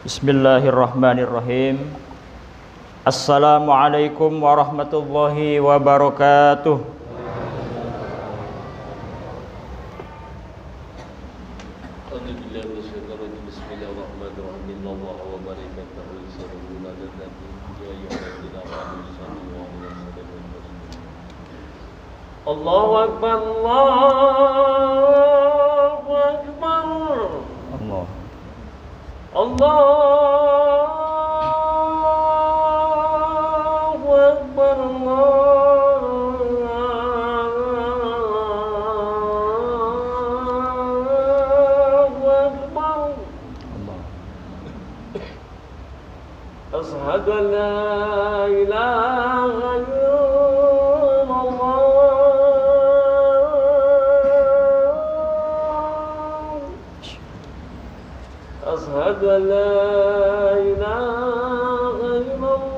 Bismillahirrahmanirrahim. Assalamualaikum warahmatullahi wabarakatuh. Allahu Akbar, Allahu Akbar, Allah. Allahu Akbar, Allahu Akbar. Asyhadu an la ilaha illallah. Asyhadu an la ilaha illallah.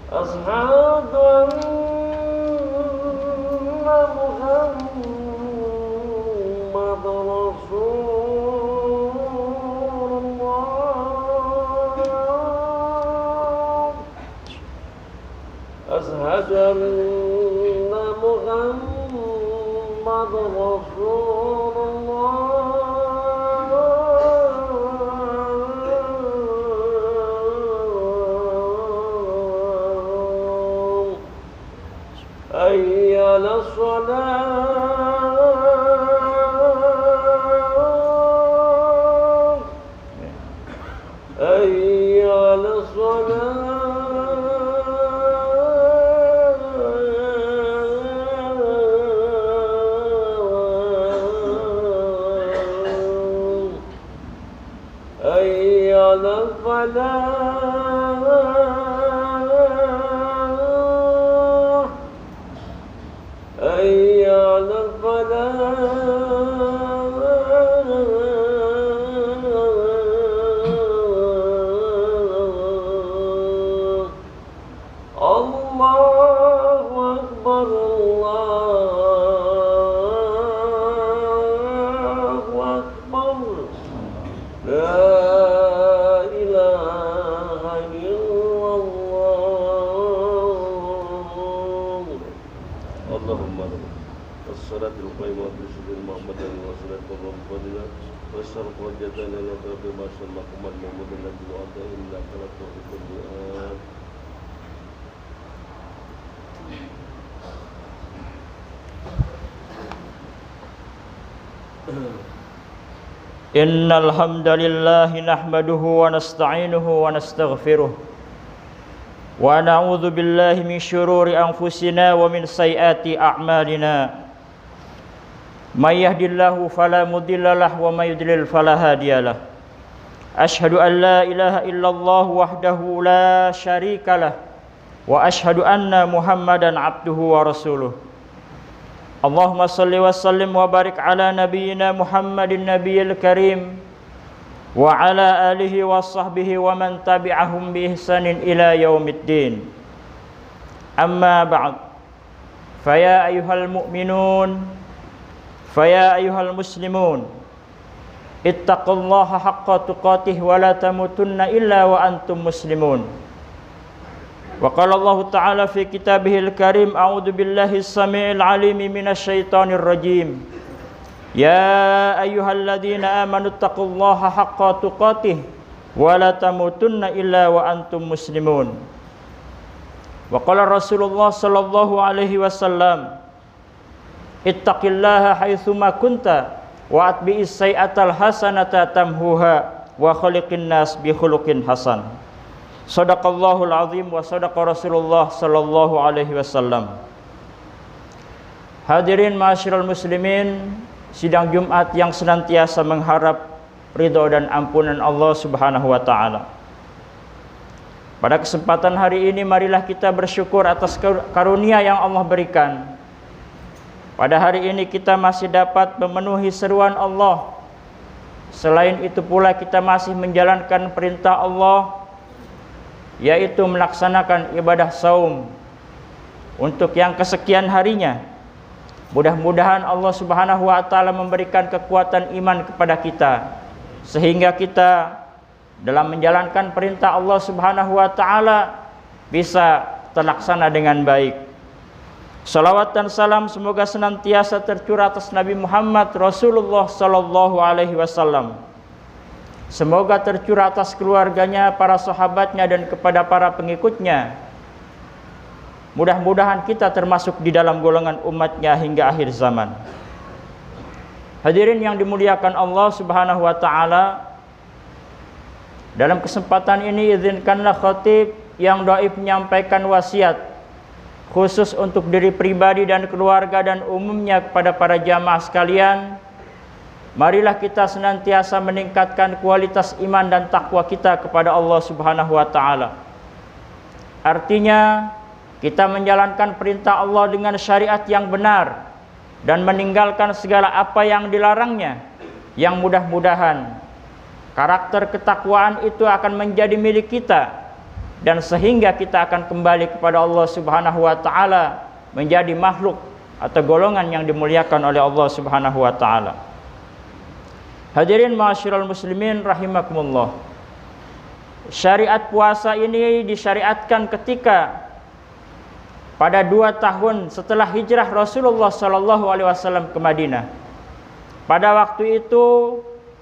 Asyhadu anna Muhammadar Rasulullah. Asyhadu anna Muhammadar Rasulullah. Hayya 'alas shalah. Hayya 'alas shalah. Hayya 'alal falah. Hayya 'alal falah. Allahu Akbar, Allahu Akbar. La ilaha illallah. Allahumma as-salatul qaimah bi syukur Muhammadin wa salatul fadilah wa sarfu jazana la rabbi ma sallallahu Muhammadin wa ta'ala la tawfiqul du'a. Innal hamdalillah nahmaduhu wa nasta'inuhu wa nastaghfiruh wa na'udzu billahi min syururi anfusina wa min sayyiati a'malina. May yahdihillahu fala mudhillalah wa may yudlil fala hadiyalah. Asyhadu an la ilaha illallah wahdahu la syarikalah wa asyhadu anna Muhammadan abduhu wa rasuluh. Allahumma salli wa sallim wa barik ala nabiyyina Muhammadin nabiyil karim wa ala alihi wa sahbihi wa man tabi'ahum bi ihsanin ila yaumiddin. Amma ba'd. Faya ayyuhal mu'minun, faya ayyuhal muslimun, ittaqullaha haqqa tuqatih wa la tamutunna illa wa antum muslimun. Wa qala Allah Ta'ala fi kitabihil karim, a'udzu billahi as-sami'il 'alim minasyaitonir rajim. Ya ayyuhalladzina amanu taqullaha haqqa tuqatih wa la tamutunna illa wa antum muslimun. Wa qala Rasulullah sallallahu alaihi wasallam, ittaqillaha haitsuma kunta wa atbi'is sayyi'atal hasanata tamhuha wa khaliqin nas bi khuluqin hasan. Shadaqallahul azim wa sadaqa Rasulullah sallallahu alaihi wasallam. Hadirin ma'asyiral muslimin, sidang Jumat yang senantiasa mengharap ridha dan ampunan Allah Subhanahu wa taala. Pada kesempatan hari ini marilah kita bersyukur atas karunia yang Allah berikan. Pada hari ini kita masih dapat memenuhi seruan Allah. Selain itu pula kita masih menjalankan perintah Allah, yaitu melaksanakan ibadah saum. untuk yang kesekian harinya. Mudah-mudahan Allah Subhanahu wa taala memberikan kekuatan iman kepada kita sehingga kita dalam menjalankan perintah Allah Subhanahu wa taala bisa terlaksana dengan baik. Salawat dan salam semoga senantiasa tercurah atas Nabi Muhammad Rasulullah sallallahu alaihi wasallam. Semoga tercurah atas keluarganya, para sahabatnya, dan kepada para pengikutnya. Mudah-mudahan kita termasuk di dalam golongan umatnya hingga akhir zaman. Hadirin yang dimuliakan Allah Subhanahu wa taala, dalam kesempatan ini izinkanlah khatib yang dhaif menyampaikan wasiat khusus untuk diri pribadi dan keluarga dan umumnya kepada para jamaah sekalian. Marilah kita senantiasa meningkatkan kualitas iman dan takwa kita kepada Allah Subhanahu wa taala. Artinya, kita menjalankan perintah Allah dengan syariat yang benar dan meninggalkan segala apa yang dilarangnya, yang mudah-mudahan karakter ketakwaan itu akan menjadi milik kita, dan sehingga kita akan kembali kepada Allah Subhanahu wa taala menjadi makhluk atau golongan yang dimuliakan oleh Allah Subhanahu wa taala. Hadirin ma'asyiral muslimin rahimakumullah. Syariat puasa ini disyariatkan ketika pada 2 tahun setelah hijrah Rasulullah sallallahu alaihi wasallam ke Madinah. Pada waktu itu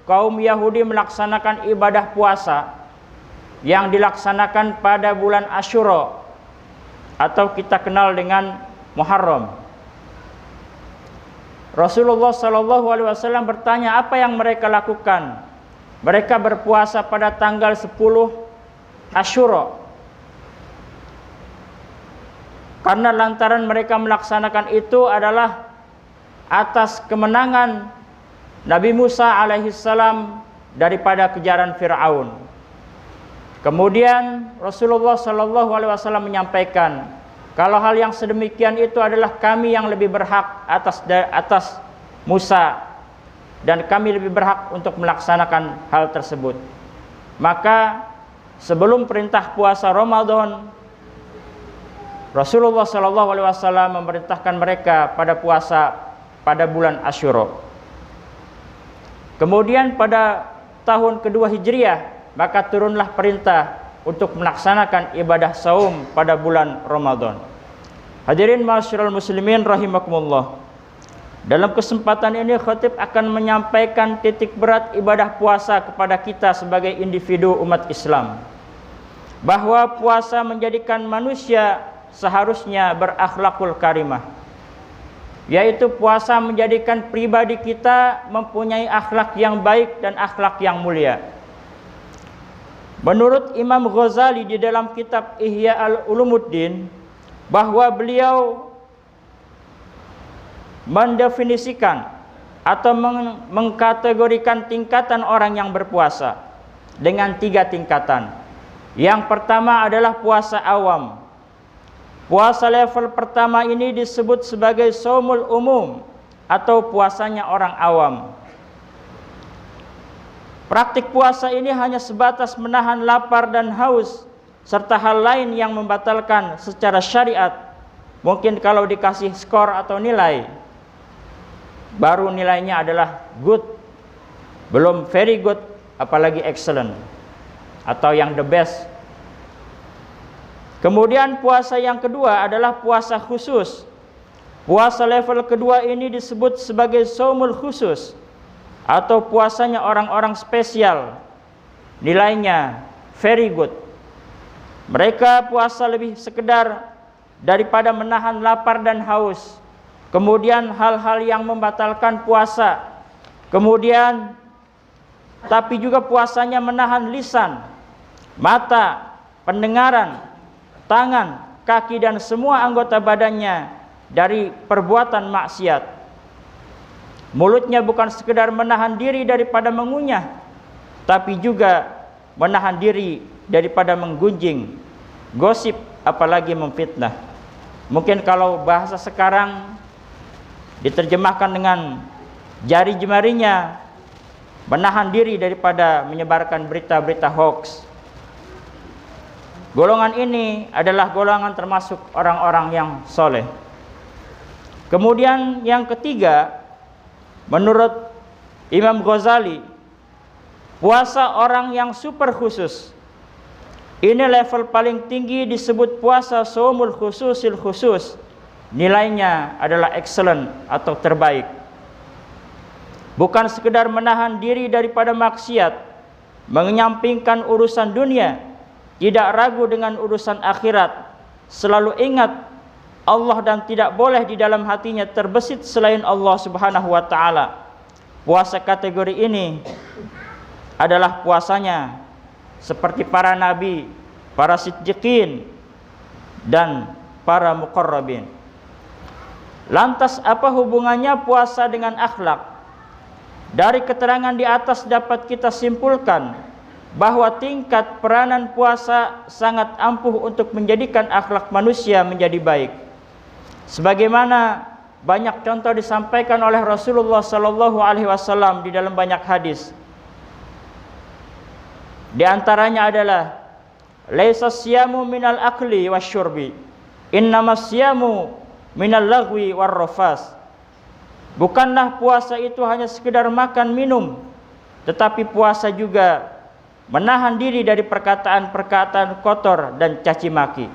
kaum Yahudi melaksanakan ibadah puasa yang dilaksanakan pada bulan Asyura atau kita kenal dengan Muharram. Rasulullah sallallahu alaihi wasallam bertanya apa yang mereka lakukan. Mereka berpuasa pada tanggal 10 Asyura. Karena lantaran mereka melaksanakan itu adalah atas kemenangan Nabi Musa alaihissalam daripada kejaran Fir'aun. Kemudian Rasulullah sallallahu alaihi wasallam menyampaikan, kalau hal yang sedemikian itu adalah kami yang lebih berhak atas Musa, dan kami lebih berhak untuk melaksanakan hal tersebut. Maka sebelum perintah puasa Ramadan, Rasulullah sallallahu alaihi wasallam memerintahkan mereka pada puasa pada bulan Asyura. Kemudian pada tahun kedua Hijriah, maka turunlah perintah untuk melaksanakan ibadah saum pada bulan Ramadan. Hadirin ma'asyiral muslimin rahimakumullah. Dalam kesempatan ini khatib akan menyampaikan titik berat ibadah puasa kepada kita sebagai individu umat Islam. Bahwa puasa menjadikan manusia seharusnya berakhlakul karimah. Yaitu puasa menjadikan pribadi kita mempunyai akhlak yang baik dan akhlak yang mulia. Menurut Imam Ghazali di dalam kitab Ihya al-Ulumuddin, bahwa beliau mendefinisikan atau mengkategorikan tingkatan orang yang berpuasa dengan 3 tingkatan. Yang pertama adalah puasa awam. Puasa level pertama ini disebut sebagai shaumul umum atau puasanya orang awam. Praktik puasa ini hanya sebatas menahan lapar dan haus serta hal lain yang membatalkan secara syariat. Mungkin kalau dikasih skor atau nilai, baru nilainya adalah good, belum very good, apalagi excellent atau yang the best. Kemudian puasa yang kedua adalah puasa khusus. Puasa level kedua ini disebut sebagai shaumul khusus atau puasanya orang-orang spesial. Nilainya very good. Mereka puasa lebih sekedar daripada menahan lapar dan haus. Kemudian hal-hal yang membatalkan puasa. Kemudian tapi juga puasanya menahan lisan, mata, pendengaran, tangan, kaki dan semua anggota badannya dari perbuatan maksiat. Mulutnya bukan sekedar menahan diri daripada mengunyah, tapi juga menahan diri daripada menggunjing, gosip, apalagi memfitnah. Mungkin kalau bahasa sekarang diterjemahkan dengan jari jemarinya, menahan diri daripada menyebarkan berita-berita hoax. Golongan ini adalah golongan termasuk orang-orang yang soleh. Kemudian yang ketiga, menurut Imam Ghazali, puasa orang yang super khusus. Ini level paling tinggi disebut puasa shaumul khususil khusus. Nilainya adalah excellent atau terbaik. Bukan sekedar menahan diri daripada maksiat, menyampingkan urusan dunia, tidak ragu dengan urusan akhirat, selalu ingat Allah dan tidak boleh di dalam hatinya terbesit selain Allah Subhanahu wa taala. Puasa kategori ini adalah puasanya seperti para nabi, para siddiqin, dan para muqarrabin. Lantas apa hubungannya puasa dengan akhlak? Dari keterangan di atas dapat kita simpulkan bahwa tingkat peranan puasa sangat ampuh untuk menjadikan akhlak manusia menjadi baik. Sebagaimana banyak contoh disampaikan oleh Rasulullah sallallahu alaihi wasallam di dalam banyak hadis. Di antaranya adalah laisa siyamu minal akli wasyurbi, innamas siyamu minal lagwi warrafas. Bukanlah puasa itu hanya sekedar makan minum, tetapi puasa juga menahan diri dari perkataan-perkataan kotor dan caci maki.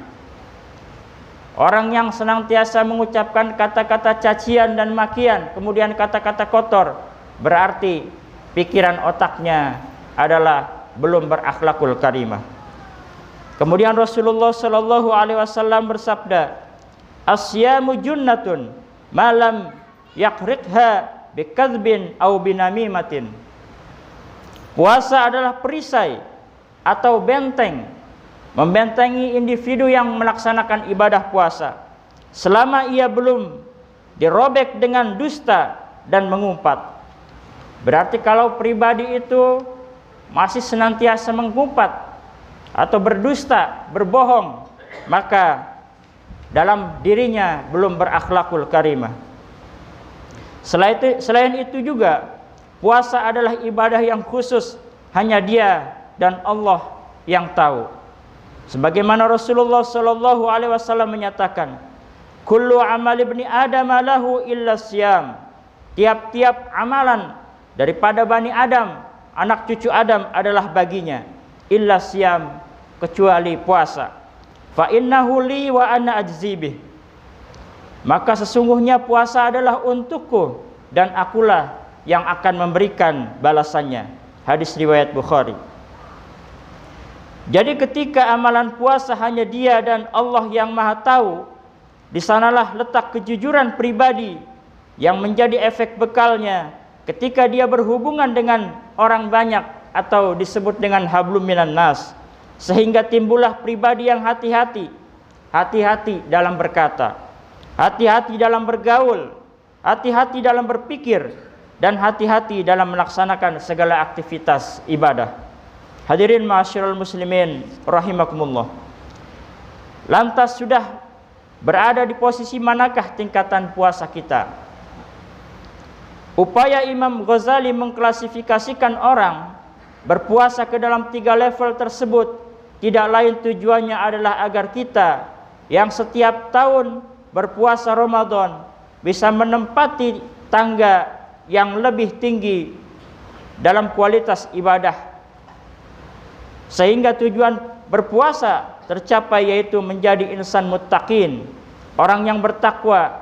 Orang yang senantiasa mengucapkan kata-kata cacian dan makian, kemudian kata-kata kotor, berarti pikiran otaknya adalah belum berakhlakul karimah. Kemudian Rasulullah sallallahu alaihi wasallam bersabda, "Asyamu junnatun malam yakriqha bikadzbin au binamimatin." Puasa adalah perisai atau benteng, membentengi individu yang melaksanakan ibadah puasa selama ia belum dirobek dengan dusta dan mengumpat. Berarti kalau pribadi itu masih senantiasa mengumpat atau berdusta, berbohong, maka dalam dirinya belum berakhlakul karimah. Selain itu juga, puasa adalah ibadah yang khusus, hanya Dia dan Allah yang tahu. Sebagaimana Rasulullah sallallahu alaihi wasallam menyatakan, "Kullu amal ibni Adam lahu illa siyam." Tiap-tiap amalan daripada Bani Adam, anak cucu Adam adalah baginya, illa siyam, kecuali puasa. Fa innahu li wa ana ajzibih. Maka sesungguhnya puasa adalah untukku dan akulah yang akan memberikan balasannya. Hadis riwayat Bukhari. Jadi ketika amalan puasa hanya Dia dan Allah yang Maha tahu, di sanalah letak kejujuran pribadi yang menjadi efek bekalnya ketika dia berhubungan dengan orang banyak atau disebut dengan hablum minan nas, sehingga timbullah pribadi yang hati-hati dalam berkata, hati-hati dalam bergaul, hati-hati dalam berpikir, dan hati-hati dalam melaksanakan segala aktivitas ibadah. Hadirin ma'asyiral muslimin rahimakumullah. Lantas sudah berada di posisi manakah tingkatan puasa kita? Upaya Imam Ghazali mengklasifikasikan orang berpuasa ke dalam 3 level tersebut tidak lain tujuannya adalah agar kita yang setiap tahun berpuasa Ramadan bisa menempati tangga yang lebih tinggi dalam kualitas ibadah, sehingga tujuan berpuasa tercapai, yaitu menjadi insan muttaqin, orang yang bertakwa,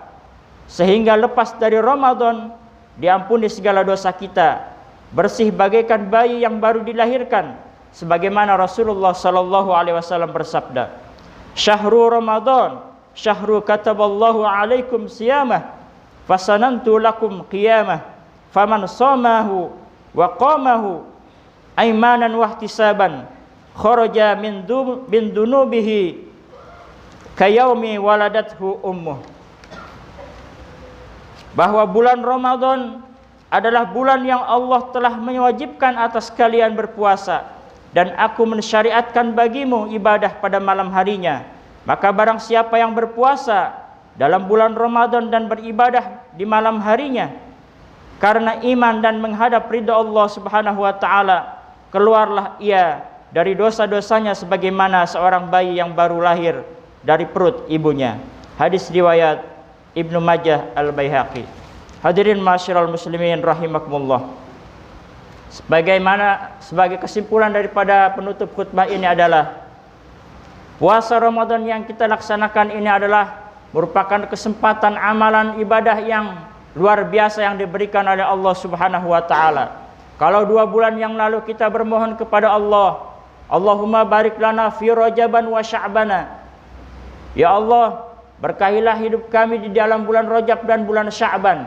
sehingga lepas dari Ramadan diampuni segala dosa kita, bersih bagaikan bayi yang baru dilahirkan, sebagaimana Rasulullah sallallahu alaihi wasallam bersabda, "Syahrul Ramadan syahru kataballahu alaikum siyamah fasanantu lakum qiyamah faman shamahu wa qamahu aimanan wahtisaban kharaja min dunubihi kayaumi waladathu ummuh." Bahwa bulan Ramadan adalah bulan yang Allah telah mewajibkan atas kalian berpuasa, dan aku mensyariatkan bagimu ibadah pada malam harinya. Maka barang siapa yang berpuasa dalam bulan Ramadan dan beribadah di malam harinya karena iman dan menghadap ridha Allah Subhanahu wa taala, keluarlah ia dari dosa-dosanya sebagaimana seorang bayi yang baru lahir dari perut ibunya. Hadis riwayat Ibnu Majah Al-Baihaqi. Hadirin masyiral muslimin rahimakumullah. Sebagai kesimpulan daripada penutup khutbah ini adalah puasa Ramadan yang kita laksanakan ini adalah merupakan kesempatan amalan ibadah yang luar biasa yang diberikan oleh Allah Subhanahu wa taala. Kalau 2 bulan yang lalu kita bermohon kepada Allah, Allahumma barik lana fi Rajaban wa Sya'bana. Ya Allah, berkahilah hidup kami di dalam bulan Rajab dan bulan Sya'ban.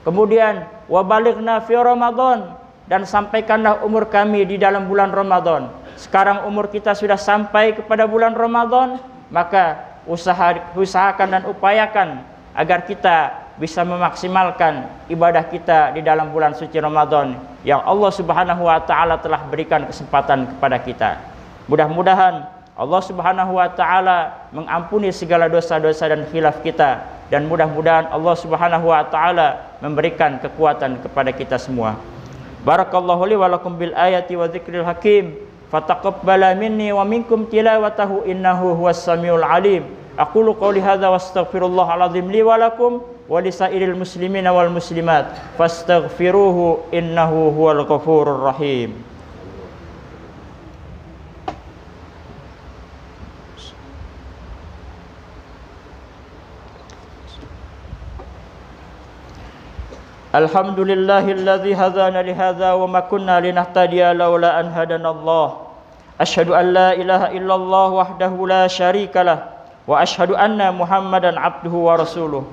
Kemudian wa balighna fi Ramadan, dan sampaikanlah umur kami di dalam bulan Ramadan. Sekarang umur kita sudah sampai kepada bulan Ramadan, maka usahakan dan upayakan agar kita bisa memaksimalkan ibadah kita di dalam bulan suci Ramadan yang Allah Subhanahu wa taala telah berikan kesempatan kepada kita. Mudah-mudahan Allah Subhanahu wa taala mengampuni segala dosa-dosa dan khilaf kita, dan mudah-mudahan Allah Subhanahu wa taala memberikan kekuatan kepada kita semua. Barakallahu li wa lakum bil ayati wa dzikril hakim. Fataqabbala minni wa minkum tilawatahu innahu huwas samiul alim. Aqulu qouli hadza wastaghfirullahal azim li wa lakum wa lisairil muslimina wal muslimat fastaghfiruhu innahu huwal ghafurur rahim. Alhamdulillahilladzi hadana li hadza wa ma kunna linahtadiya laula an hadanallah. Asyhadu an la ilaha illallah wahdahu la syarikalah wa asyhadu anna Muhammadan abduhu wa rasuluh.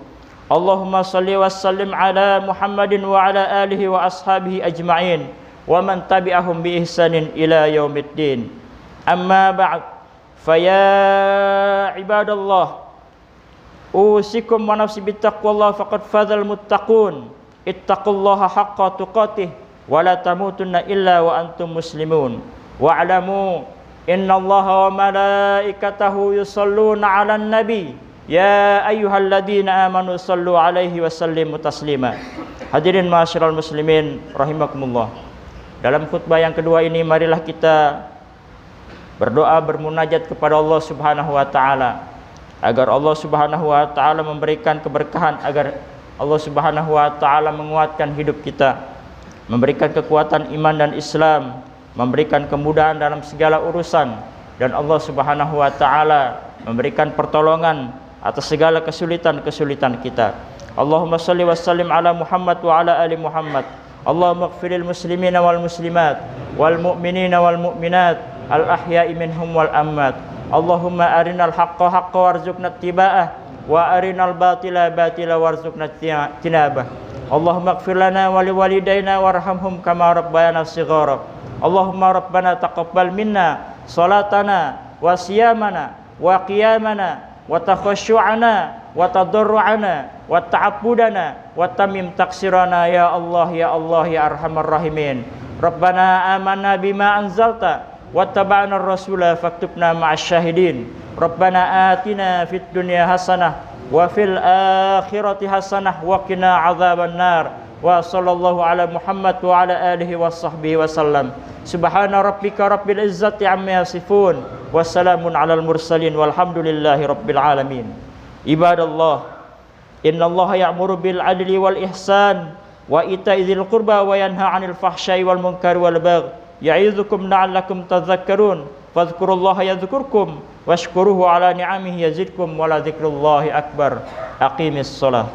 Allahumma salli wa sallim ala Muhammadin wa ala alihi wa ashabihi ajma'in wa man tabi'ahum bi ihsanin ila yaumiddin. Amma ba'd, fa ya ibadallah, usikum wa nafsi bittaqwallah faqad fazal muttaqun. Ittaqullaha haqqa tuqatih wa la tamutunna illa wa antum muslimun. Wa'lamu innallaha wa malaikatahu yusalluna 'alan nabi. Ya ayyuhalladzina amanu sallu 'alaihi wa sallimu taslima. Hadirin masyiral muslimin rahimakumullah. Dalam khutbah yang kedua ini marilah kita berdoa bermunajat kepada Allah Subhanahu wa taala agar Allah Subhanahu wa taala memberikan keberkahan, agar Allah Subhanahu wa taala menguatkan hidup kita, memberikan kekuatan iman dan Islam, memberikan kemudahan dalam segala urusan, dan Allah Subhanahu wa taala memberikan pertolongan atas segala kesulitan-kesulitan kita. Allahumma shalli wa sallim ala Muhammad wa ala ali Muhammad. Allahumma ighfiril muslimina wal muslimat wal mu'minina wal mu'minat al ahya'i minhum wal amwat. Allahumma arinal haqqa haqqan warzuqna ittiba'ah wa arinal batila batila warzuqna tinabah. Allahumma ighfir lana wa liwalidayna warhamhum kama rabbayana shighara. Allahumma rabbana taqabbal minna salatana wa siyamana wa qiyamana wa takhasyu'ana wa tadarru'ana wa ta'abbudana wa tamim taksirana ya Allah ya Allah ya arhamar rahimin. Rabbana amanna bima anzalta wa taba'na ar-rasula faktubna ma'asy syahidin. Rabbana atina fid dunya hasanah wa fil akhirati hasanah wa qina adzabannar. Wa sallallahu ala Muhammad wa ala alihi wa sahbihi wa sallam. Subhana rabbika rabbil izzati amma yasifun wa salamun alal mursalin walhamdulillahi rabbil alamin. Ibadallah, innallaha ya'muru bil adli wal ihsan wa ita'i dzil qurba wa yanha 'anil fahsya'i wal munkari wal baghi ya'idzukum la'allakum tadhakkarun. Fadhkurullaha yadhkurkum washkuruhu ala ni'amihi yazidkum wa la dzikrullahi akbar. Aqimis shalah.